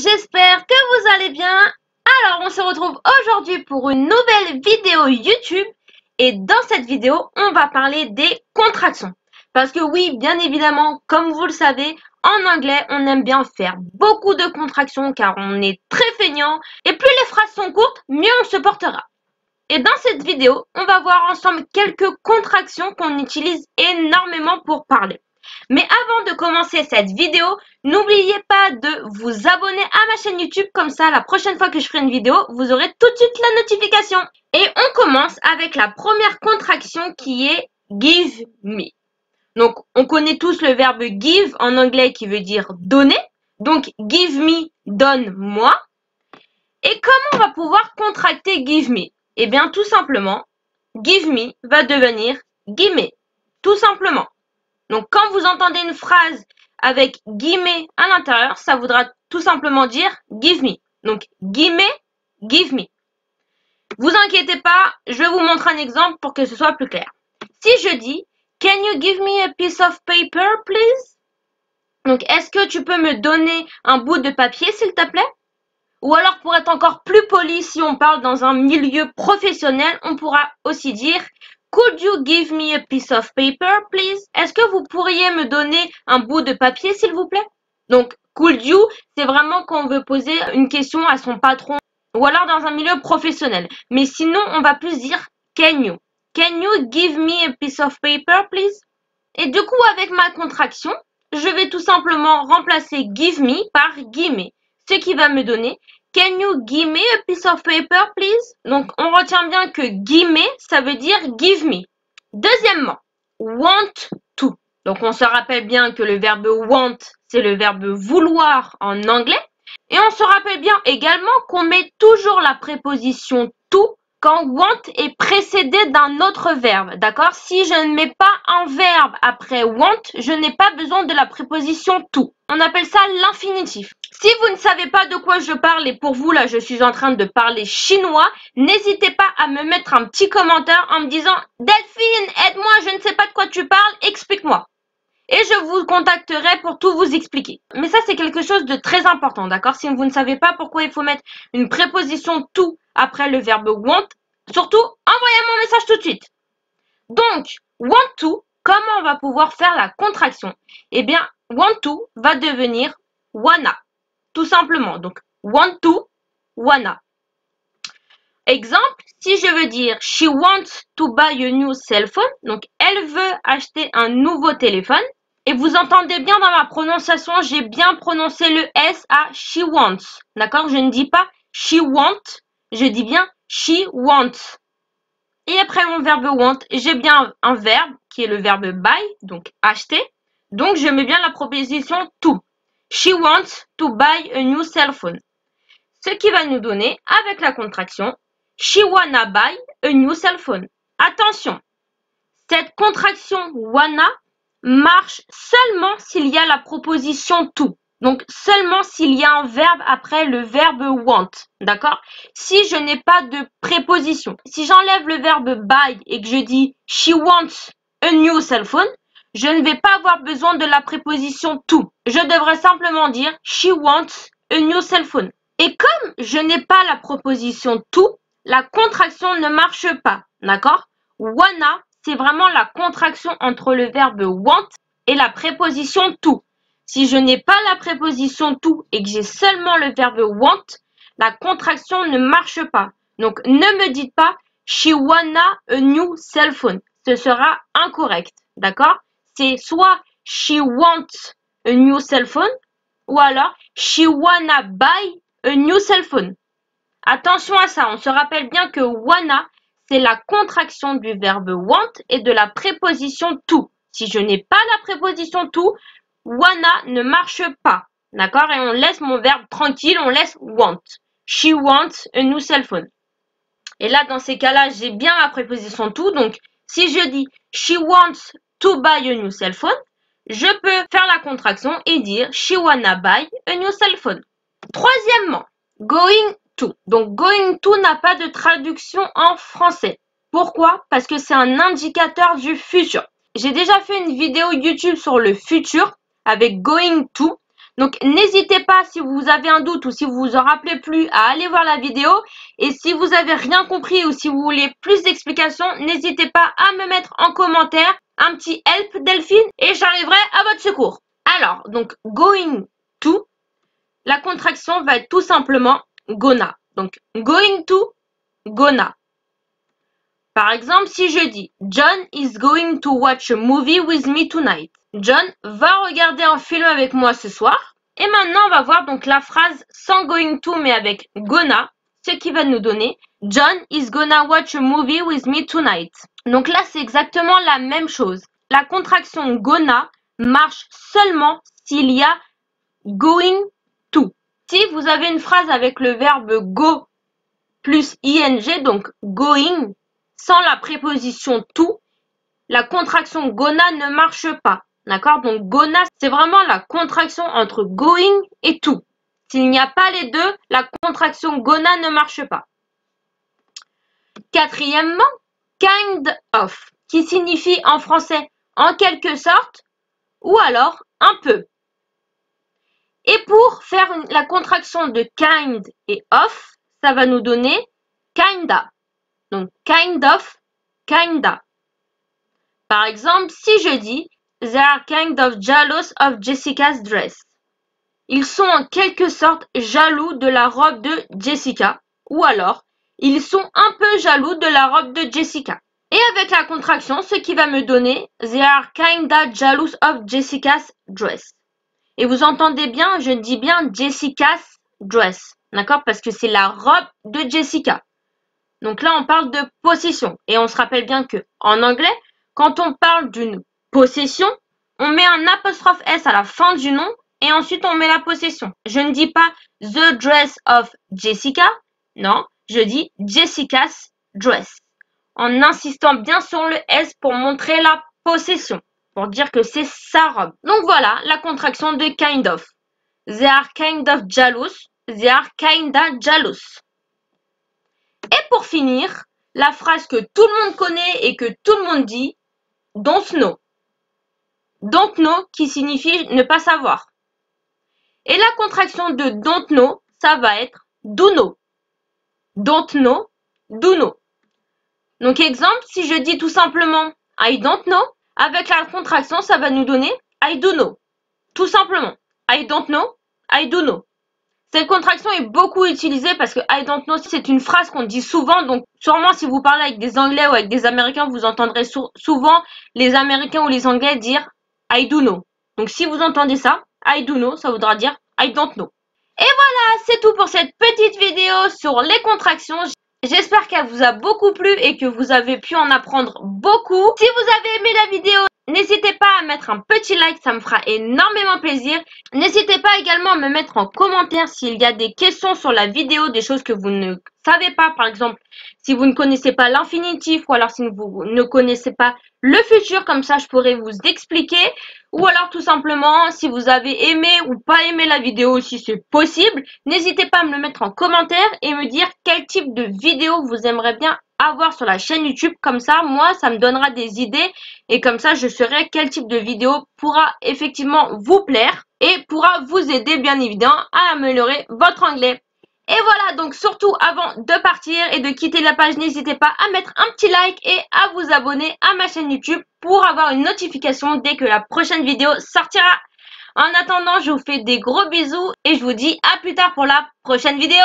j'espère que vous allez bien. Alors, on se retrouve aujourd'hui pour une nouvelle vidéo YouTube. Et dans cette vidéo, on va parler des contractions. Parce que oui, bien évidemment, comme vous le savez, en anglais, on aime bien faire beaucoup de contractions car on est très feignant. Et plus les phrases sont courtes, mieux on se portera. Et dans cette vidéo, on va voir ensemble quelques contractions qu'on utilise énormément pour parler. Mais avant de commencer cette vidéo, n'oubliez pas de vous abonner à ma chaîne YouTube, comme ça la prochaine fois que je ferai une vidéo, vous aurez tout de suite la notification. Et on commence avec la première contraction qui est give me. Donc on connaît tous le verbe give en anglais qui veut dire donner. Donc give me, donne-moi. Et comment on va pouvoir contracter give me? Eh bien tout simplement, give me va devenir gimme, tout simplement. Donc, quand vous entendez une phrase avec guillemets à l'intérieur, ça voudra tout simplement dire give me. Donc, guillemets, give me. Vous inquiétez pas, je vais vous montrer un exemple pour que ce soit plus clair. Si je dis can you give me a piece of paper, please? Donc, est-ce que tu peux me donner un bout de papier, s'il te plaît? Ou alors, pour être encore plus poli, si on parle dans un milieu professionnel, on pourra aussi dire could you give me a piece of paper, please? Est-ce que vous pourriez me donner un bout de papier, s'il vous plaît? Donc, could you, c'est vraiment quand on veut poser une question à son patron ou alors dans un milieu professionnel. Mais sinon, on va plus dire can you? Can you give me a piece of paper, please? Et du coup, avec ma contraction, je vais tout simplement remplacer give me par guillemets, ce qui va me donner can you give me a piece of paper, please? Donc, on retient bien que guillemets, ça veut dire give me. Deuxièmement, want to. Donc, on se rappelle bien que le verbe want, c'est le verbe vouloir en anglais. Et on se rappelle bien également qu'on met toujours la préposition to quand want est précédé d'un autre verbe, d'accord? Si je ne mets pas un verbe après want, je n'ai pas besoin de la préposition to. On appelle ça l'infinitif. Si vous ne savez pas de quoi je parle et pour vous, là, je suis en train de parler chinois, n'hésitez pas à me mettre un petit commentaire en me disant « Delphine, aide-moi, je ne sais pas de quoi tu parles, explique-moi ». Et je vous contacterai pour tout vous expliquer. Mais ça, c'est quelque chose de très important, d'accord? Si vous ne savez pas pourquoi il faut mettre une préposition to après le verbe want, surtout, envoyez mon message tout de suite. Donc, want to, comment on va pouvoir faire la contraction? Eh bien, want to va devenir wanna, tout simplement. Donc, want to, wanna. Exemple, si je veux dire she wants to buy a new cell phone, donc elle veut acheter un nouveau téléphone. Et vous entendez bien dans ma prononciation, j'ai bien prononcé le S à she wants. D'accord? Je ne dis pas she want, je dis bien she wants. Et après mon verbe want, j'ai bien un verbe qui est le verbe buy, donc acheter. Donc je mets bien la proposition to. She wants to buy a new cell phone. Ce qui va nous donner, avec la contraction, she wanna buy a new cell phone. Attention, cette contraction wanna marche seulement s'il y a la proposition to. Donc, seulement s'il y a un verbe après le verbe want. D'accord? Si je n'ai pas de préposition. Si j'enlève le verbe buy et que je dis she wants a new cell phone, je ne vais pas avoir besoin de la préposition to. Je devrais simplement dire she wants a new cell phone. Et comme je n'ai pas la proposition to, la contraction ne marche pas. D'accord? Wanna, c'est vraiment la contraction entre le verbe want et la préposition to. Si je n'ai pas la préposition to et que j'ai seulement le verbe want, la contraction ne marche pas. Donc, ne me dites pas she wanna a new cell phone. Ce sera incorrect. D'accord? C'est soit she wants a new cell phone ou alors she wanna buy a new cell phone. Attention à ça, on se rappelle bien que wanna, c'est la contraction du verbe want et de la préposition to. Si je n'ai pas la préposition to, wanna ne marche pas. D'accord? Et on laisse mon verbe tranquille, on laisse want. She wants a new cell phone. Et là, dans ces cas-là, j'ai bien la préposition to. Donc, si je dis she wants to buy a new cell phone, je peux faire la contraction et dire she wanna buy a new cell phone. Troisièmement, going to. Donc, going to n'a pas de traduction en français. Pourquoi? Parce que c'est un indicateur du futur. J'ai déjà fait une vidéo YouTube sur le futur avec going to. Donc n'hésitez pas, si vous avez un doute ou si vous vous en rappelez plus, à aller voir la vidéo. Et si vous avez rien compris ou si vous voulez plus d'explications, n'hésitez pas à me mettre en commentaire un petit help Delphine et j'arriverai à votre secours. Alors, donc going to, la contraction va être tout simplement gonna. Donc going to, gonna. Par exemple, si je dis John is going to watch a movie with me tonight. John va regarder un film avec moi ce soir. Et maintenant, on va voir donc la phrase sans going to mais avec gonna, ce qui va nous donner John is gonna watch a movie with me tonight. Donc là, c'est exactement la même chose. La contraction gonna marche seulement s'il y a going to. Si vous avez une phrase avec le verbe go plus ing, donc going, sans la préposition to, la contraction gonna ne marche pas. D'accord? Donc gonna, c'est vraiment la contraction entre going et to. S'il n'y a pas les deux, la contraction gonna ne marche pas. Quatrièmement, kind of, qui signifie en français en quelque sorte ou alors un peu. Et pour faire la contraction de kind et of, ça va nous donner kinda. Donc kind of, kinda. Par exemple, si je dis They are kind of jealous of Jessica's dress. Ils sont en quelque sorte jaloux de la robe de Jessica. Ou alors, ils sont un peu jaloux de la robe de Jessica. Et avec la contraction, ce qui va me donner They are kinda jealous of Jessica's dress. Et vous entendez bien, je dis bien Jessica's dress. D'accord? Parce que c'est la robe de Jessica. Donc là, on parle de possession. Et on se rappelle bien que en anglais, quand on parle d'une possession, on met un apostrophe S à la fin du nom et ensuite on met la possession. Je ne dis pas the dress of Jessica. Non, je dis Jessica's dress. En insistant bien sur le S pour montrer la possession. Pour dire que c'est sa robe. Donc voilà, la contraction de kind of. They are kind of jealous. They are kinda jealous. Et pour finir, la phrase que tout le monde connaît et que tout le monde dit, don't know. Don't know qui signifie ne pas savoir. Et la contraction de don't know, ça va être do know. Don't know, do know. Donc exemple, si je dis tout simplement I don't know, avec la contraction, ça va nous donner I do know. Tout simplement. I don't know, I do know. Cette contraction est beaucoup utilisée parce que I don't know, c'est une phrase qu'on dit souvent. Donc, sûrement, si vous parlez avec des Anglais ou avec des Américains, vous entendrez souvent les Américains ou les Anglais dire I do know. Donc, si vous entendez ça, I do know, ça voudra dire I don't know. Et voilà, c'est tout pour cette petite vidéo sur les contractions. J'espère qu'elle vous a beaucoup plu et que vous avez pu en apprendre beaucoup. Si vous avez aimé la vidéo, n'hésitez pas à mettre un petit like, ça me fera énormément plaisir. N'hésitez pas également à me mettre en commentaire s'il y a des questions sur la vidéo, des choses que vous ne savez pas. Par exemple, si vous ne connaissez pas l'infinitif ou alors si vous ne connaissez pas le futur, comme ça je pourrais vous expliquer. Ou alors tout simplement, si vous avez aimé ou pas aimé la vidéo, si c'est possible, n'hésitez pas à me le mettre en commentaire et me dire quel type de vidéo vous aimeriez bien avoir sur la chaîne YouTube. Comme ça, moi, ça me donnera des idées et comme ça, je saurai quel type de vidéo pourra effectivement vous plaire et pourra vous aider bien évidemment à améliorer votre anglais. Et voilà, donc surtout avant de partir et de quitter la page, n'hésitez pas à mettre un petit like et à vous abonner à ma chaîne YouTube pour avoir une notification dès que la prochaine vidéo sortira. En attendant, je vous fais des gros bisous et je vous dis à plus tard pour la prochaine vidéo.